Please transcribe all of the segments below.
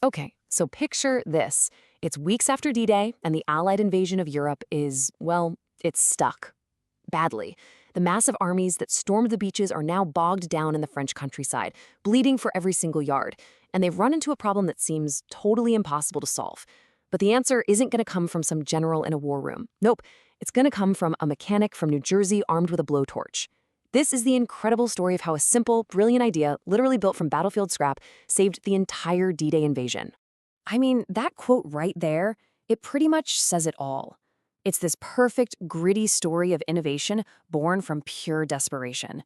Okay, so picture this. It's weeks after D-Day, and the Allied invasion of Europe is, well, it's stuck. Badly. The massive armies that stormed the beaches are now bogged down in the French countryside, bleeding for every single yard, and they've run into a problem that seems totally impossible to solve. But the answer isn't going to come from some general in a war room. Nope, it's going to come from a mechanic from New Jersey armed with a blowtorch. This is the incredible story of how a simple, brilliant idea, literally built from battlefield scrap, saved the entire D-Day invasion. I mean, that quote right there, it pretty much says it all. It's this perfect, gritty story of innovation born from pure desperation.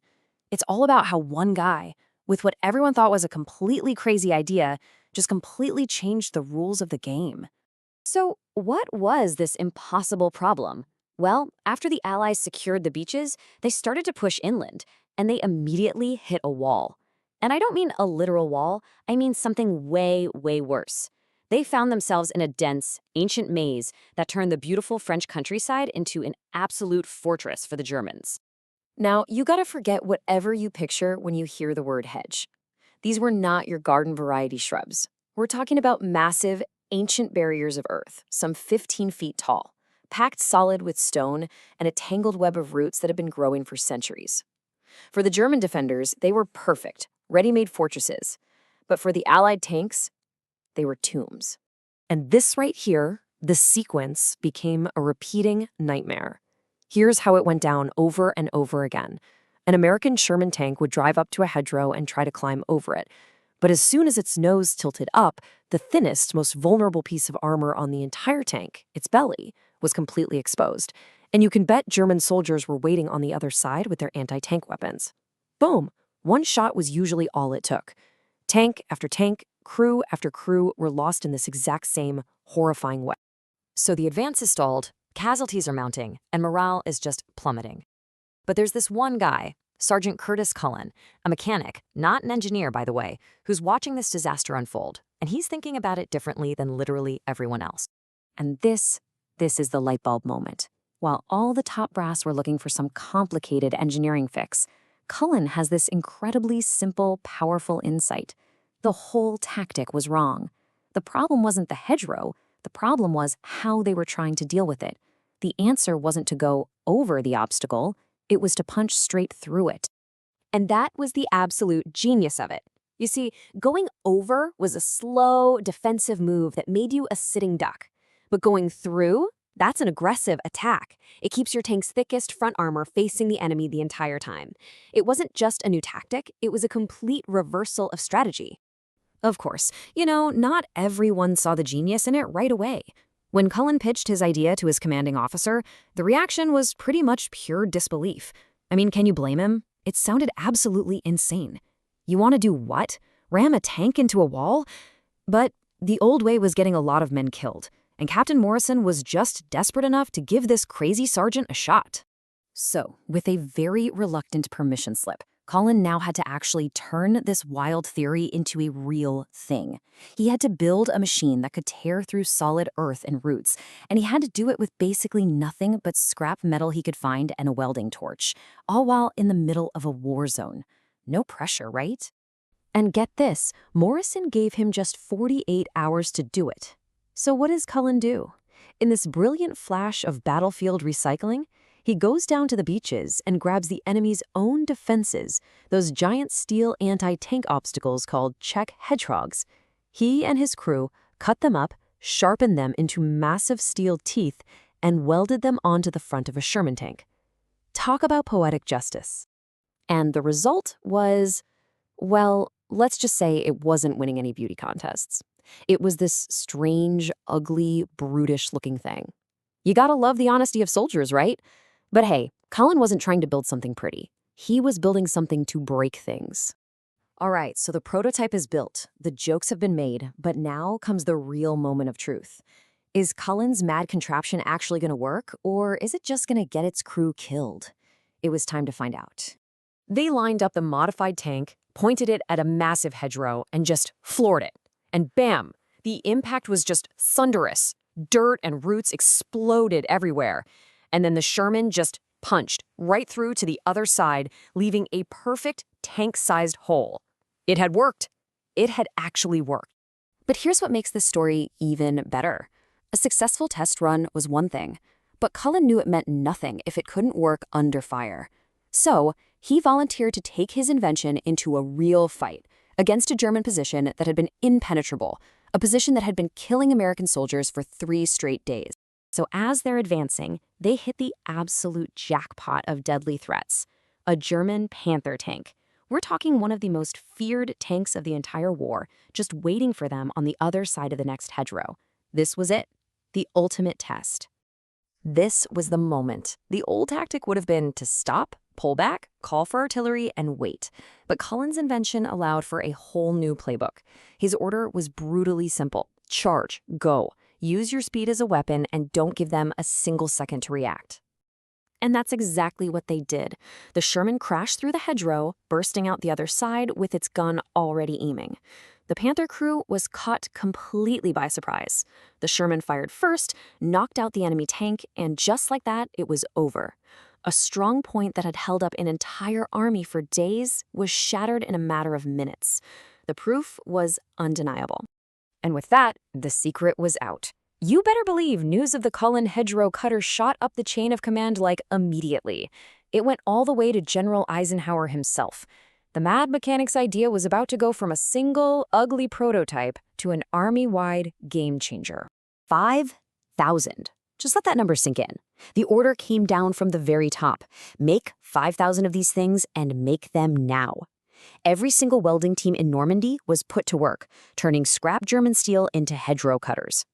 It's all about how one guy, with what everyone thought was a completely crazy idea, just completely changed the rules of the game. So, what was this impossible problem? Well, after the Allies secured the beaches, they started to push inland, and they immediately hit a wall. And I don't mean a literal wall, I mean something way, way worse. They found themselves in a dense, ancient maze that turned the beautiful French countryside into an absolute fortress for the Germans. Now, you gotta forget whatever you picture when you hear the word hedge. These were not your garden variety shrubs. We're talking about massive, ancient barriers of earth, some 15 feet tall, packed solid with stone and a tangled web of roots that had been growing for centuries. For the German defenders, they were perfect, ready-made fortresses. But for the Allied tanks, they were tombs. And this right here, the sequence, became a repeating nightmare. Here's how it went down over and over again. An American Sherman tank would drive up to a hedgerow and try to climb over it. But as soon as its nose tilted up, the thinnest, most vulnerable piece of armor on the entire tank, its belly, was completely exposed. And you can bet German soldiers were waiting on the other side with their anti-tank weapons. Boom! One shot was usually all it took. Tank after tank, crew after crew were lost in this exact same horrifying way. So the advance is stalled, casualties are mounting, and morale is just plummeting. But there's this one guy, Sergeant Curtis Culin, a mechanic, not an engineer by the way, who's watching this disaster unfold, and he's thinking about it differently than literally everyone else. And this is the light bulb moment. While all the top brass were looking for some complicated engineering fix, Cullen has this incredibly simple, powerful insight. The whole tactic was wrong. The problem wasn't the hedgerow, the problem was how they were trying to deal with it. The answer wasn't to go over the obstacle, it was to punch straight through it. And that was the absolute genius of it. You see, going over was a slow, defensive move that made you a sitting duck. But going through, that's an aggressive attack. It keeps your tank's thickest front armor facing the enemy the entire time. It wasn't just a new tactic, it was a complete reversal of strategy. Of course, not everyone saw the genius in it right away. When Cullen pitched his idea to his commanding officer, the reaction was pretty much pure disbelief. I mean, can you blame him? It sounded absolutely insane. You want to do what? Ram a tank into a wall? But the old way was getting a lot of men killed, and Captain Morrison was just desperate enough to give this crazy sergeant a shot. So, with a very reluctant permission slip, Colin now had to actually turn this wild theory into a real thing. He had to build a machine that could tear through solid earth and roots, and he had to do it with basically nothing but scrap metal he could find and a welding torch, all while in the middle of a war zone. No pressure, right? And get this, Morrison gave him just 48 hours to do it. So what does Cullen do? In this brilliant flash of battlefield recycling, he goes down to the beaches and grabs the enemy's own defenses, those giant steel anti-tank obstacles called Czech hedgehogs. He and his crew cut them up, sharpened them into massive steel teeth, and welded them onto the front of a Sherman tank. Talk about poetic justice. And the result was, well, let's just say it wasn't winning any beauty contests. It was this strange, ugly, brutish-looking thing. You gotta love the honesty of soldiers, right? But hey, Colin wasn't trying to build something pretty. He was building something to break things. All right, so the prototype is built, the jokes have been made, but now comes the real moment of truth. Is Cullen's mad contraption actually gonna work, or is it just gonna get its crew killed? It was time to find out. They lined up the modified tank, pointed it at a massive hedgerow, and just floored it. And bam, the impact was just thunderous. Dirt and roots exploded everywhere. And then the Sherman just punched right through to the other side, leaving a perfect tank-sized hole. It had worked. It had actually worked. But here's what makes this story even better. A successful test run was one thing, but Culin knew it meant nothing if it couldn't work under fire. So, he volunteered to take his invention into a real fight against a German position that had been impenetrable, a position that had been killing American soldiers for 3 straight days. So as they're advancing, they hit the absolute jackpot of deadly threats. A German Panther tank. We're talking one of the most feared tanks of the entire war, just waiting for them on the other side of the next hedgerow. This was it, the ultimate test. This was the moment. The old tactic would have been to stop, pull back, call for artillery, and wait. But Cullin's invention allowed for a whole new playbook. His order was brutally simple. Charge, go. Use your speed as a weapon and don't give them a single second to react. And that's exactly what they did. The Sherman crashed through the hedgerow, bursting out the other side with its gun already aiming. The Panther crew was caught completely by surprise. The Sherman fired first, knocked out the enemy tank, and just like that, it was over. A strong point that had held up an entire army for days was shattered in a matter of minutes. The proof was undeniable. And with that, the secret was out. You better believe news of the Culin hedgerow cutter shot up the chain of command like immediately. It went all the way to General Eisenhower himself. The mad mechanic's idea was about to go from a single, ugly prototype to an army-wide game changer. 5,000. Just let that number sink in. The order came down from the very top. Make 5,000 of these things and make them now. Every single welding team in Normandy was put to work, turning scrap German steel into hedgerow cutters.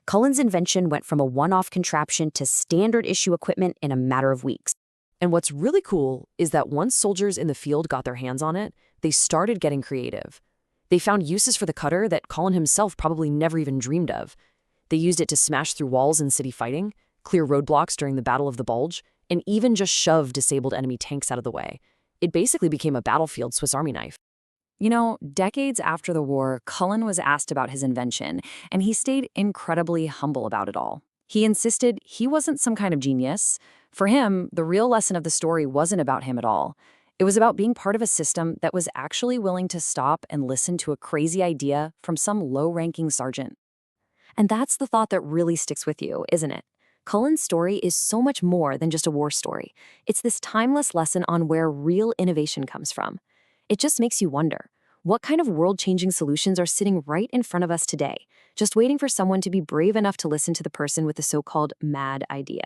Cullin's invention went from a one-off contraption to standard-issue equipment in a matter of weeks. And what's really cool is that once soldiers in the field got their hands on it, they started getting creative. They found uses for the cutter that Culin himself probably never even dreamed of. They used it to smash through walls in city fighting, clear roadblocks during the Battle of the Bulge, and even just shove disabled enemy tanks out of the way. It basically became a battlefield Swiss Army knife. You know, decades after the war, Culin was asked about his invention, and he stayed incredibly humble about it all. He insisted he wasn't some kind of genius. For him, the real lesson of the story wasn't about him at all. It was about being part of a system that was actually willing to stop and listen to a crazy idea from some low-ranking sergeant. And that's the thought that really sticks with you, isn't it? Cullin's story is so much more than just a war story. It's this timeless lesson on where real innovation comes from. It just makes you wonder, what kind of world-changing solutions are sitting right in front of us today, just waiting for someone to be brave enough to listen to the person with the so-called mad idea?